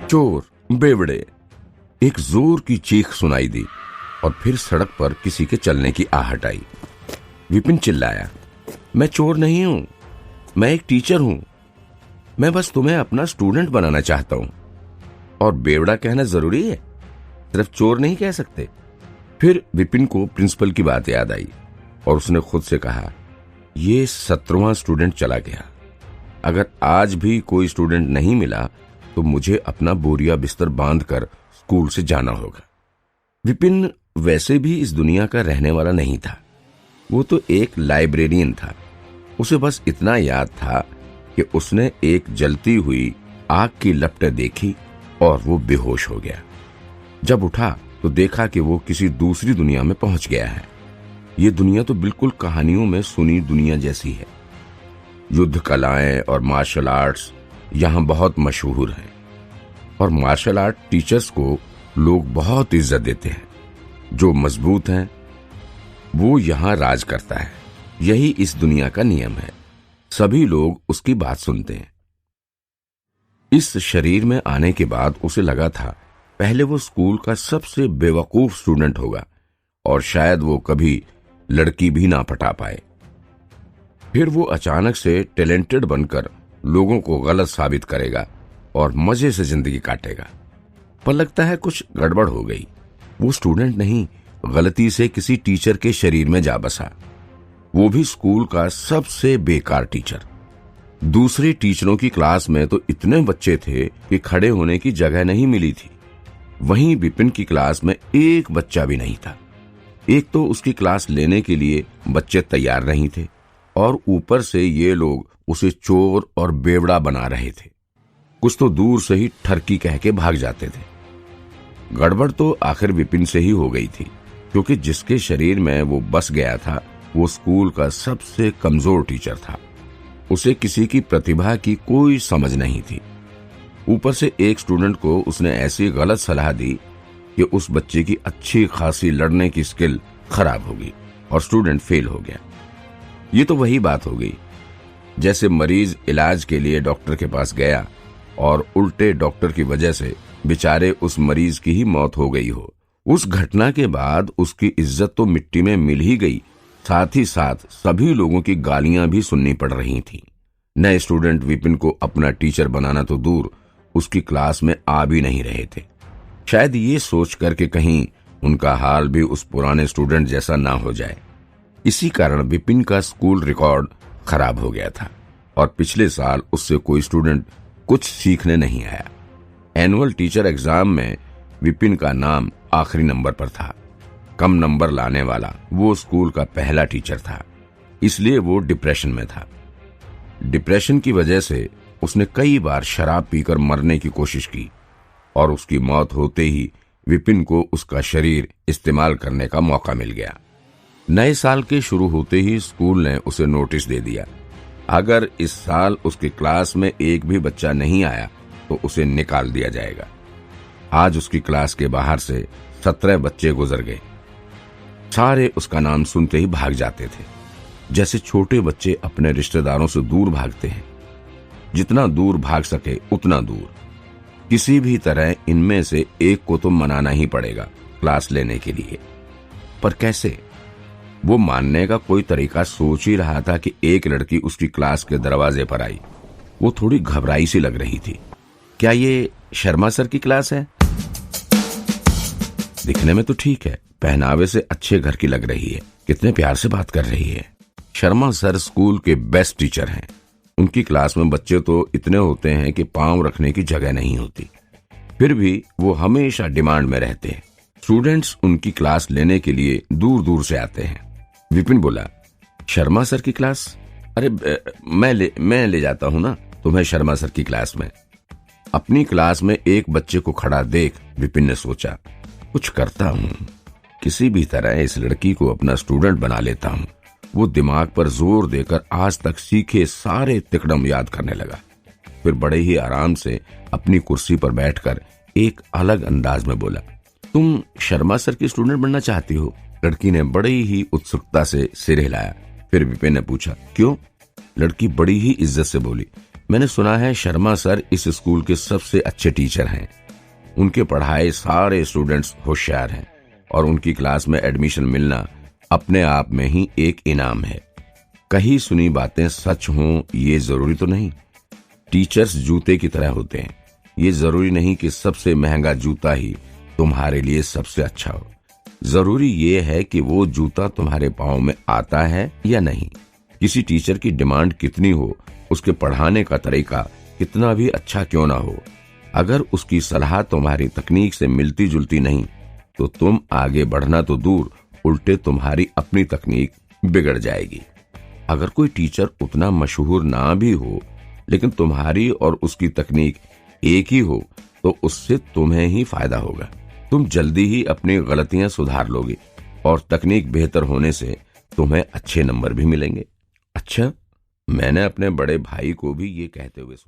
चोर, बेवड़े। एक जोर की चीख सुनाई दी और फिर सड़क पर किसी के चलने की आहट आई। विपिन चिल्लाया, मैं चोर नहीं हूं, मैं एक टीचर हूं। मैं बस तुम्हें अपना स्टूडेंट बनाना चाहता हूं। और बेवड़ा कहना जरूरी है? सिर्फ चोर नहीं कह सकते। फिर विपिन को प्रिंसिपल की बात याद आई और उसने खुद से कहा, ये 17वां स्टूडेंट चला गया। अगर आज भी कोई स्टूडेंट नहीं मिला तो मुझे अपना बोरिया बिस्तर बांधकर स्कूल से जाना होगा। विपिन वैसे भी इस दुनिया का रहने वाला नहीं था। वो तो एक लाइब्रेरियन था। उसे बस इतना याद था कि उसने एक जलती हुई आग की लपटें देखी और वो बेहोश हो गया। जब उठा तो देखा कि वो किसी दूसरी दुनिया में पहुंच गया है। ये दुनिया तो बिल्कुल कहानियों में सुनी दुनिया जैसी है। युद्ध कलाएं और मार्शल आर्ट्स यहाँ बहुत मशहूर हैं और मार्शल आर्ट टीचर्स को लोग बहुत इज्जत देते हैं। जो मजबूत हैं वो यहाँ राज करता है। यही इस दुनिया का नियम है। सभी लोग उसकी बात सुनते हैं। इस शरीर में आने के बाद उसे लगा था पहले वो स्कूल का सबसे बेवकूफ स्टूडेंट होगा और शायद वो कभी लड़की भी ना पटा पाए। फिर वो अचानक से टैलेंटेड बनकर लोगों को गलत साबित करेगा और मजे से जिंदगी काटेगा। पर लगता है कुछ गड़बड़ हो गई। वो स्टूडेंट नहीं, गलती से किसी टीचर के शरीर में जा बसा, वो भी स्कूल का सबसे बेकार टीचर। दूसरे टीचरों की क्लास में तो इतने बच्चे थे कि खड़े होने की जगह नहीं मिली थी। वहीं विपिन की क्लास में एक बच्चा भी नहीं था। एक तो उसकी क्लास लेने के लिए बच्चे तैयार नहीं थे और ऊपर से ये लोग उसे चोर और बेवड़ा बना रहे थे। कुछ तो दूर से ही ठरकी कह के भाग जाते थे। गड़बड़ तो आखिर विपिन से ही हो गई थी, क्योंकि जिसके शरीर में वो बस गया था वो स्कूल का सबसे कमजोर टीचर था। उसे किसी की प्रतिभा की कोई समझ नहीं थी। ऊपर से एक स्टूडेंट को उसने ऐसी गलत सलाह दी कि उस बच्चे की अच्छी खासी लड़ने की स्किल खराब हो गई और स्टूडेंट फेल हो गया। ये तो वही बात हो गई जैसे मरीज इलाज के लिए डॉक्टर के पास गया और उल्टे डॉक्टर की वजह से बेचारे उस मरीज की ही मौत हो गई हो। उस घटना के बाद उसकी इज्जत तो मिट्टी में मिल ही गई, साथ ही साथ सभी लोगों की गालियां भी सुननी पड़ रही थीं। नए स्टूडेंट विपिन को अपना टीचर बनाना तो दूर, उसकी क्लास में आ भी नहीं रहे थे। शायद ये सोच कर के कहीं उनका हाल भी उस पुराने स्टूडेंट जैसा ना हो जाए। इसी कारण विपिन का स्कूल रिकॉर्ड खराब हो गया था और पिछले साल उससे कोई स्टूडेंट कुछ सीखने नहीं आया। एनुअल टीचर एग्जाम में विपिन का नाम आखिरी नंबर पर था। कम नंबर लाने वाला वो स्कूल का पहला टीचर था, इसलिए वो डिप्रेशन में था। डिप्रेशन की वजह से उसने कई बार शराब पीकर मरने की कोशिश की और उसकी मौत होते ही विपिन को उसका शरीर इस्तेमाल करने का मौका मिल गया। नए साल के शुरू होते ही स्कूल ने उसे नोटिस दे दिया, अगर इस साल उसकी क्लास में एक भी बच्चा नहीं आया तो उसे निकाल दिया जाएगा। आज उसकी क्लास के बाहर से 17 बच्चे गुजर गए। सारे उसका नाम सुनते ही भाग जाते थे, जैसे छोटे बच्चे अपने रिश्तेदारों से दूर भागते हैं। जितना दूर भाग सके उतना दूर। किसी भी तरह इनमें से एक को तो मनाना ही पड़ेगा क्लास लेने के लिए। पर कैसे? वो मानने का कोई तरीका सोच ही रहा था कि एक लड़की उसकी क्लास के दरवाजे पर आई। वो थोड़ी घबराई सी लग रही थी। क्या ये शर्मा सर की क्लास है? दिखने में तो ठीक है, पहनावे से अच्छे घर की लग रही है, कितने प्यार से बात कर रही है। शर्मा सर स्कूल के बेस्ट टीचर हैं। उनकी क्लास में बच्चे तो इतने होते हैं कि पांव रखने की जगह नहीं होती, फिर भी वो हमेशा डिमांड में रहते हैं। स्टूडेंट्स उनकी क्लास लेने के लिए दूर दूर से आते हैं। विपिन बोला, शर्मा सर की क्लास? अरे मैं ले जाता हूँ ना तुम्हें शर्मा सर की क्लास में। अपनी क्लास में एक बच्चे को खड़ा देख विपिन ने सोचा, कुछ करता हूँ, किसी भी तरह इस लड़की को अपना स्टूडेंट बना लेता हूँ। वो दिमाग पर जोर देकर आज तक सीखे सारे तिकड़म याद करने लगा। फिर बड़े ही आराम से अपनी कुर्सी पर बैठकर एक अलग अंदाज में बोला, तुम शर्मा सर की स्टूडेंट बनना चाहती हो? लड़की ने बड़ी ही उत्सुकता से सिर हिलाया। फिर विपिन ने पूछा, क्यों? लड़की बड़ी ही इज्जत से बोली, मैंने सुना है शर्मा सर इस स्कूल के सबसे अच्छे टीचर हैं। उनके पढ़ाए सारे स्टूडेंट्स होशियार हैं और उनकी क्लास में एडमिशन मिलना अपने आप में ही एक इनाम है। कही सुनी बातें सच हों ये जरूरी तो नहीं। टीचर्स जूते की तरह होते हैं। ये जरूरी नहीं कि सबसे महंगा जूता ही तुम्हारे लिए सबसे अच्छा हो। जरूरी ये है कि वो जूता तुम्हारे पाँव में आता है या नहीं। किसी टीचर की डिमांड कितनी हो, उसके पढ़ाने का तरीका कितना भी अच्छा क्यों ना हो, अगर उसकी सलाह तुम्हारी तकनीक से मिलती जुलती नहीं तो तुम आगे बढ़ना तो दूर, उल्टे तुम्हारी अपनी तकनीक बिगड़ जाएगी। अगर कोई टीचर उतना मशहूर ना भी हो लेकिन तुम्हारी और उसकी तकनीक एक ही हो तो उससे तुम्हें ही फायदा होगा। तुम जल्दी ही अपनी गलतियां सुधार लोगे और तकनीक बेहतर होने से तुम्हें अच्छे नंबर भी मिलेंगे। अच्छा, मैंने अपने बड़े भाई को भी ये कहते हुए सुना।